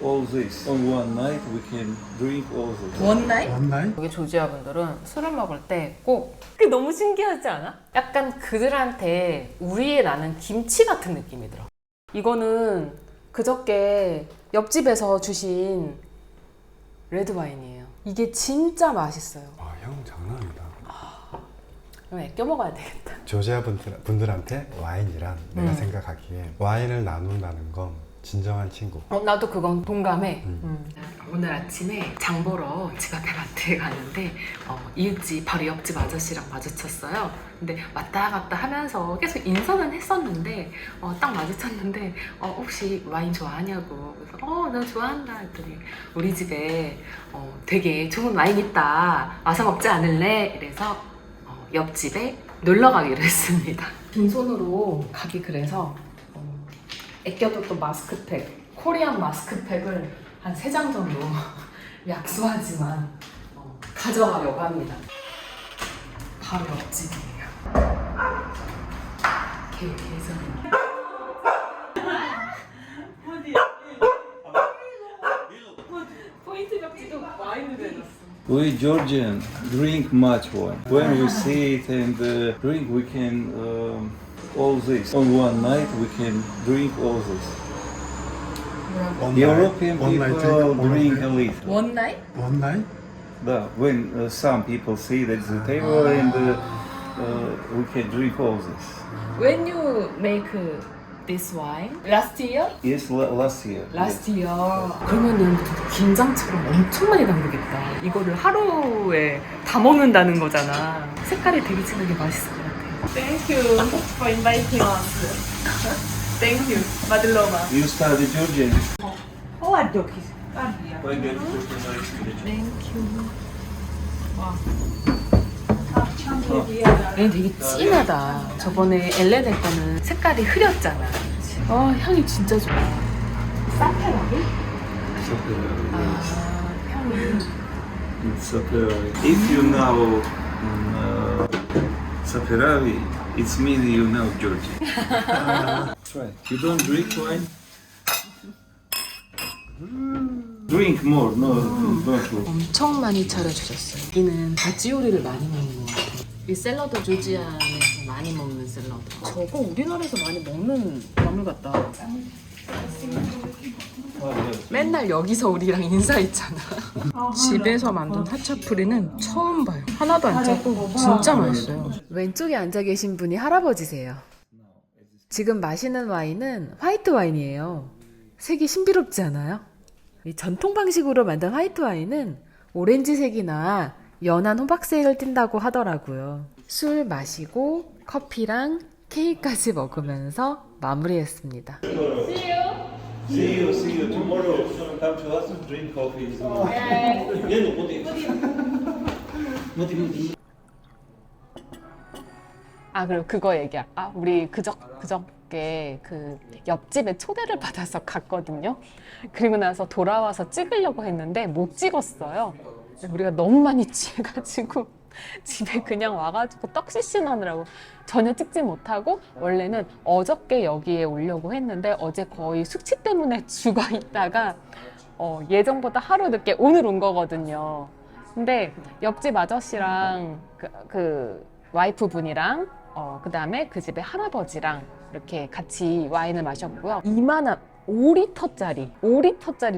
all this. On one night we can drink all this. 원나잇? 원나잇? 여기 조지아 분들은 술을 먹을 때 꼭 그게 너무 신기하지 않아? 약간 그들한테 우리에 나는 김치 같은 느낌이 들어. 이거는 그저께 옆집에서 주신 레드와인이에요. 이게 진짜 맛있어요. 아, 형 장난 아니다. 그럼 애껴 먹어야 되겠다. 조지아 분들한테 와인이란 내가 생각하기에 와인을 나눈다는 건 진정한 친구. 나도 그건 동감해. 오늘 아침에 장 보러 집 앞에 마트에 가는데 이웃집 바로 옆집 아저씨랑 마주쳤어요. 근데 왔다 갔다 하면서 계속 인사는 했었는데 딱 마주쳤는데 혹시 와인 좋아하냐고. 그래서 나 좋아한다 했더니 우리 집에 되게 좋은 와인 있다. 와서 먹지 않을래? 이래서 옆집에 놀러 가기로 했습니다. 빈손으로 가기 그래서 애껴뒀던 마스크팩, 코리안 마스크팩을 한 3장 정도 약소하지만 가져가려고 합니다. 바로 옆집이에요. 개소리. 포인트 벽지도 와인을 해놨어. We Georgian drink much wine. When we sit and drink, we can all this. On one night we can drink all this. European people drink a little. 원나잇? 원나잇? Да, when some people sit at the table and we can drink all this. When you make this wine? Last year? Yes, last year. Last year. 그러면은 김장처럼 엄청 많이 담그겠다. 이거를 하루에 다 먹는다는 거잖아. 색깔이 되게 진하게 맛있을 것 같아. Thank you for inviting us. Thank you, Madlova. You study Georgian? Ладоки. Thank you. 와. 얘는 되게 진하다. 저번에 엘레네 거는 색깔이 흐렸잖아. 향이 진짜 좋아. 사페라기? 향이. It's Saperavi. If you know Saperavi, it means you know Georgian. Try. You don't drink wine? Drink more. No, don't. 엄청 많이 차려주셨어요. 여기는 가지 요리를 많이 먹는 것 같아요. 이 샐러드 조지아에서 많이 먹는 샐러드. 저거 우리나라에서 많이 먹는 나물 같다. 맨날 여기서 우리랑 인사했잖아. 집에서 만든 하차프리는 처음 봐요. 하나도 안 짜고 진짜 맛있어요. 왼쪽에 앉아 계신 분이 할아버지세요. 지금 마시는 와인은 화이트 와인이에요. 색이 신비롭지 않아요? 이 전통 방식으로 만든 화이트 와인은 오렌지색이나 연한 호박색을 띈다고 하더라고요. 술 마시고 커피랑 케이크까지 먹으면서 마무리했습니다. See you tomorrow. Come to us and drink coffee. 그리고 그거 얘기할까? 우리 그저께 그 옆집에 초대를 받아서 갔거든요. 그리고 나서 돌아와서 찍으려고 했는데 못 찍었어요. 우리가 너무 많이 취해가지고 집에 그냥 와가지고 떡시신하느라고 전혀 찍지 못하고, 원래는 어저께 여기에 오려고 했는데 어제 거의 숙취 때문에 죽어 있다가 예정보다 하루 늦게 오늘 온 거거든요. 근데 옆집 아저씨랑 그 와이프 분이랑 그 다음에 그 집의 할아버지랑 이렇게 같이 와인을 마셨고요. 이만한 5리터짜리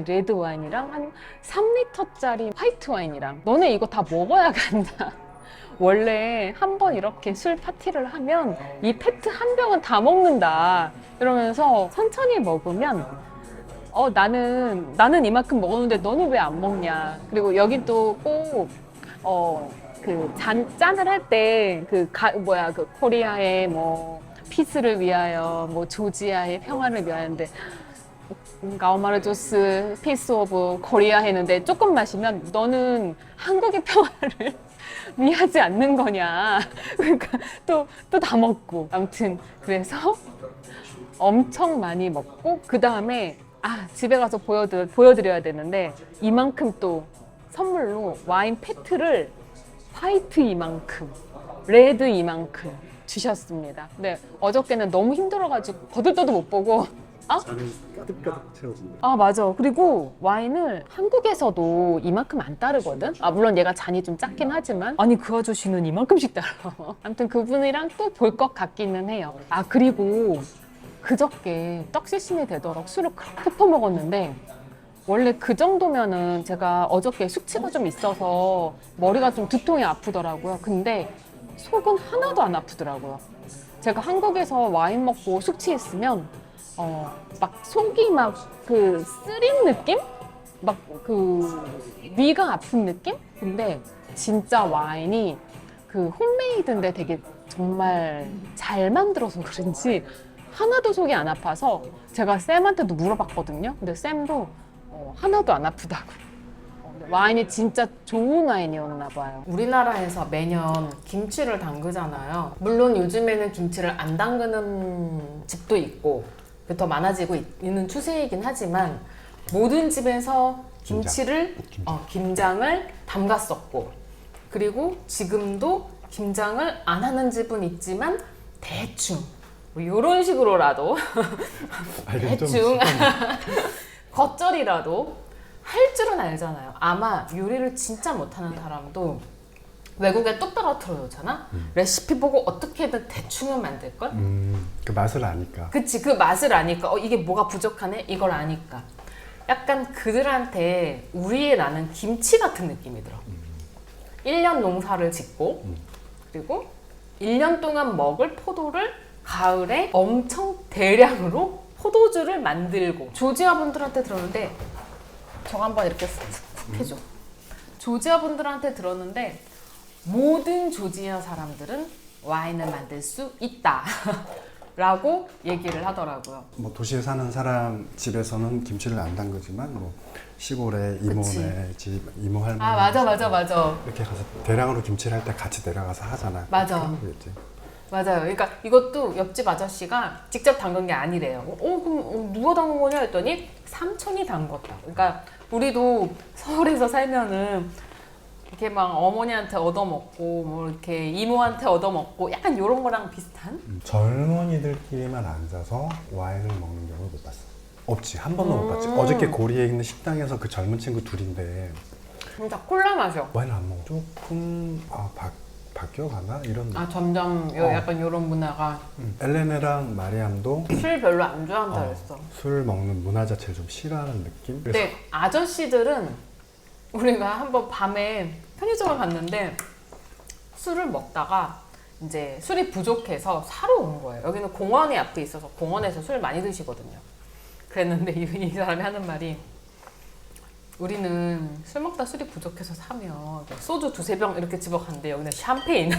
레드 와인이랑 한 3리터짜리 화이트 와인이랑, 너네 이거 다 먹어야 간다. 원래 한 번 이렇게 술 파티를 하면 이 페트 한 병은 다 먹는다 이러면서 천천히 먹으면 나는 이만큼 먹었는데 너는 왜 안 먹냐. 그리고 여기 또 꼭 짠을 할 때 그 코리아의 피스를 위하여, 조지아의 평화를 위하여인데 가오마르조스 피스 오브 코리아 했는데 조금 마시면 너는 한국의 평화를 위하지 않는 거냐. 그러니까 또 다 먹고, 아무튼 그래서 엄청 많이 먹고, 그 다음에 집에 가서 보여드려야 되는데 이만큼 또 선물로 와인 페트를 화이트 이만큼, 레드 이만큼 주셨습니다. 근데 어저께는 너무 힘들어가지고 거들떠도 못 보고 잔을 가득가득 채워준다. 아 맞아. 그리고 와인을 한국에서도 이만큼 안 따르거든. 아 물론 얘가 잔이 좀 작긴 하지만 아니 그 아저씨는 이만큼씩 따라. 아무튼 그분이랑 또 볼 것 같기는 해요. 아 그리고 그저께 떡시신이 되도록 술을 그렇게 퍼먹었는데 원래 그 정도면은 제가 어저께 숙취가 좀 있어서 머리가 좀 두통이 아프더라고요. 근데 속은 하나도 안 아프더라고요. 제가 한국에서 와인 먹고 숙취 있으면 막 속이 막 그 쓰린 느낌? 막 그 위가 아픈 느낌? 근데 진짜 와인이 그 홈메이드인데 되게 정말 잘 만들어서 그런지 하나도 속이 안 아파서 제가 쌤한테도 물어봤거든요. 근데 쌤도 하나도 안 아프다고. 와인이 진짜 좋은 와인이었나 봐요. 우리나라에서 매년 김치를 담그잖아요. 물론 요즘에는 김치를 안 담그는 집도 있고 더 많아지고 있는 추세이긴 하지만 모든 집에서 김장을 담갔었고 그리고 지금도 김장을 안 하는 집은 있지만 대충 뭐 이런 식으로라도 대충 겉절이라도 할 줄은 알잖아요. 아마 요리를 진짜 못하는 사람도 외국에 뚝 떨어뜨려 놓잖아. 레시피 보고 어떻게든 대충은 만들걸? 그 맛을 아니까. 그치, 그 맛을 아니까 이게 뭐가 부족하네? 이걸 아니까 약간 그들한테 우리에 나는 김치 같은 느낌이 들어. 1년 농사를 짓고 그리고 1년 동안 먹을 포도를 가을에 엄청 대량으로 포도주를 만들고 조지아 분들한테 들었는데 저거 한번 이렇게 쓱 해줘. 조지아 분들한테 들었는데 모든 조지아 사람들은 와인을 만들 수 있다 라고 얘기를 하더라고요. 뭐 도시에 사는 사람 집에서는 김치를 안 담그지만 뭐 시골에 이모네 집, 이모 할머니 아 맞아 이렇게 가서 대량으로 김치를 할 때 같이 내려가서 하잖아. 맞아. 그런 거겠지. 맞아요. 그러니까 이것도 옆집 아저씨가 직접 담근 게 아니래요. 그럼 누가 담근 거냐 했더니 삼촌이 담궜다. 그러니까 우리도 서울에서 살면은 이렇게 막 어머니한테 얻어먹고 뭐 이렇게 이모한테 얻어먹고 약간 이런 거랑 비슷한? 젊은이들끼리만 앉아서 와인을 먹는 경우를 못 봤어. 없지. 한 번도 못 봤지. 어저께 고리에 있는 식당에서 그 젊은 친구 둘인데 진짜 콜라 마셔. 와인을 안 먹어. 조금 바뀌어가나? 이런 점점 약간 이런 문화가 엘레네랑 마리암도 술 별로 안 좋아한다 그랬어. 술 먹는 문화 자체를 좀 싫어하는 느낌? 근데 아저씨들은 우리가 한번 밤에 편의점을 갔는데 술을 먹다가 이제 술이 부족해서 사러 온 거예요. 여기는 공원이 앞에 있어서 공원에서 술 많이 드시거든요. 그랬는데 이 사람이 하는 말이 우리는 술 먹다 술이 부족해서 사면 소주 2-3병 이렇게 집어가는데 여기는 샴페인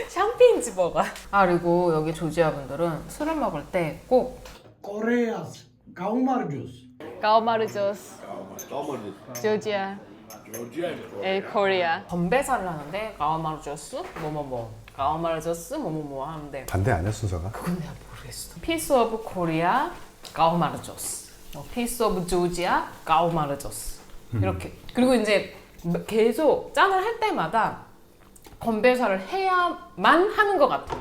샴페인 집어가. 그리고 여기 조지아 분들은 술을 먹을 때 꼭 Koreas, Kaumarjus. 가오마르조스 조지아 엘 코리아 건배사를 하는데 가오마르조스 뭐뭐뭐 가오마르조스 뭐뭐뭐 하는데 반대 아니야 순서가? 그건 내가 모르겠어. 피스 오브 코리아 가오마르조스 피스 오브 조지아 가오마르조스 이렇게. 그리고 이제 계속 짠을 할 때마다 건배사를 해야만 하는 것 같아.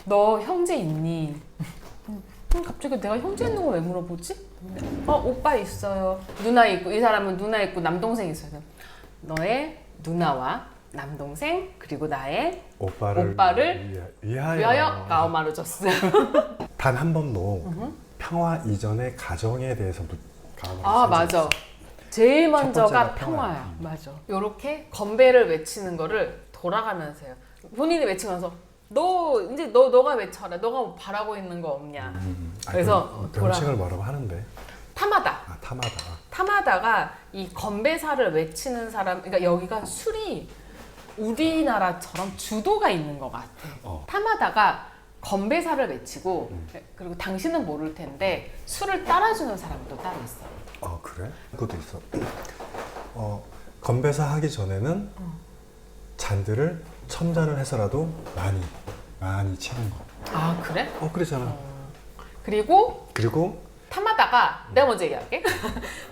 너 형제 있니? 갑자기 내가 형제 있는 거 왜 물어보지? 오빠 있어요. 누나 있고. 이 사람은 누나 있고 남동생 있어요. 너의 누나와 남동생 그리고 나의 오빠를 위하여 가오마르조스. 단 한 번도 평화 이전의 가정에 대해서 맞아. 제일 먼저가 번째가 평화야. 맞아. 요렇게 건배를 외치는 거를 돌아가면서 해요. 본인이 외치면서 너가 외쳐라. 너가 뭐 바라고 있는 거 없냐. 그래서 명칭을 뭐라고 하는데? 타마다. 타마다. 타마다가 이 건배사를 외치는 사람, 그러니까 여기가 술이 우리나라처럼 주도가 있는 것 같아. 타마다가 건배사를 외치고 그리고 당신은 모를 텐데 술을 따라주는 사람도 따로 있어. 그래? 그것도 있어. 건배사 하기 전에는 잔들을 첨자를 해서라도 많이 치는 거. 그래? 그러잖아. 그리고 타마다가 내가 먼저 얘기할게.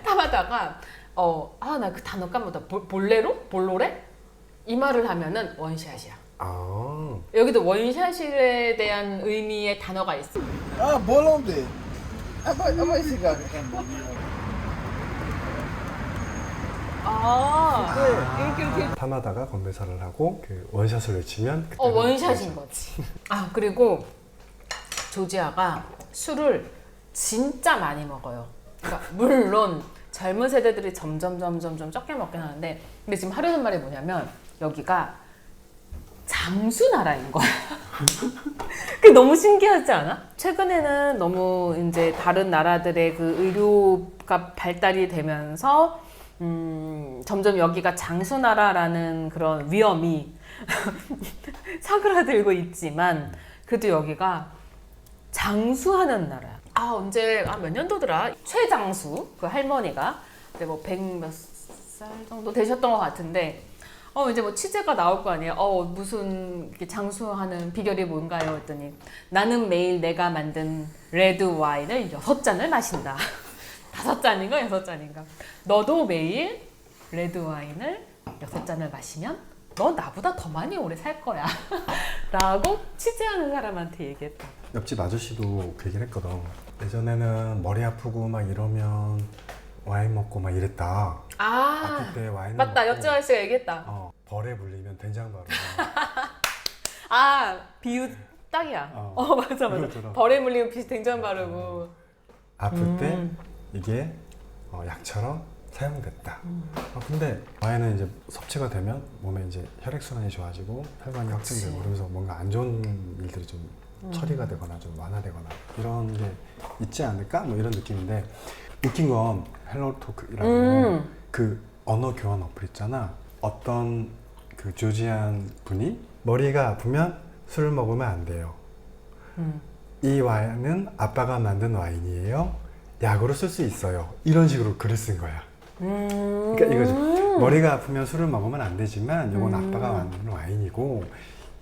타마다가 나 그 단어 까먹었다. 볼로레? 이 말을 하면은 원샷이야. 아. 여기도 원샷에 대한 의미의 단어가 있어. Bolonde. Apa sigar kan? 이렇게. 파마다가 건배사를 하고 그 원샷을 외치면 그때 원샷인 거지. 아, 그리고 조지아가 술을 진짜 많이 먹어요. 그러니까 물론 젊은 세대들이 점점 적게 먹긴 하는데, 근데 지금 하려는 말이 뭐냐면 여기가 장수 나라인 거야. 그게 너무 신기하지 않아? 최근에는 너무 이제 다른 나라들의 그 의료가 발달이 되면서 점점 여기가 장수 나라라는 그런 위험이 사그라들고 있지만 그래도 여기가 장수하는 나라야. 언제 몇 년도더라? 최장수 그 할머니가 이제 뭐 100 몇 살 정도 되셨던 것 같은데 이제 뭐 취재가 나올 거 아니에요. 무슨 이렇게 장수하는 비결이 뭔가요? 했더니 나는 매일 내가 만든 레드 와인을 6잔을 마신다. 5잔인가 6잔인가. 너도 매일 레드 와인을 6잔을 마시면 너 나보다 더 많이 오래 살 거야. 라고 취재하는 사람한테 얘기했다. 옆집 아저씨도 그 얘기를 했거든. 예전에는 머리 아프고 막 이러면 와인 먹고 막 이랬다. 아플 때 와인 맞다. 먹고, 옆집 아저씨가 얘기했다. 벌에 물리면 된장 바르고. 비유 딱이야. 맞아. 그것처럼. 벌에 물리면 된장 바르고. 아플 때 이게 약처럼 사용됐다. 근데 와인은 이제 섭취가 되면 몸에 이제 혈액순환이 좋아지고 혈관이 확장되고 그러면서 뭔가 안 좋은 일들이 좀 처리가 되거나 좀 완화되거나 이런 게 있지 않을까? 뭐 이런 느낌인데 웃긴 건 헬로토크라고 그 언어 교환 어플 있잖아. 어떤 그 조지안 분이 머리가 아프면 술을 먹으면 안 돼요. 이 와인은 아빠가 만든 와인이에요. 약으로 쓸 수 있어요. 이런 식으로 글을 쓴 거야. 그러니까 이거죠. 머리가 아프면 술을 먹으면 안 되지만 이건 아빠가 만든 와인이고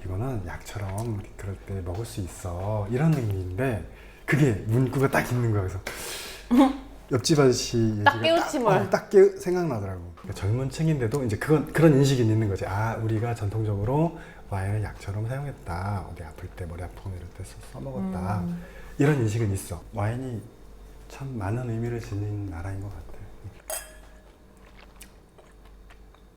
이거는 약처럼 그럴 때 먹을 수 있어. 이런 의미인데 그게 문구가 딱 있는 거야. 그래서 옆집 아저씨 얘기가 깨우침을. 딱 생각나더라고. 그러니까 젊은 층인데도 이제 그런 인식이 있는 거지. 우리가 전통적으로 와인을 약처럼 사용했다. 어디 아플 때 머리 아프거나 이럴 때 써먹었다. 이런 인식은 있어. 와인이 참 많은 의미를 지닌 나라인 것 같아.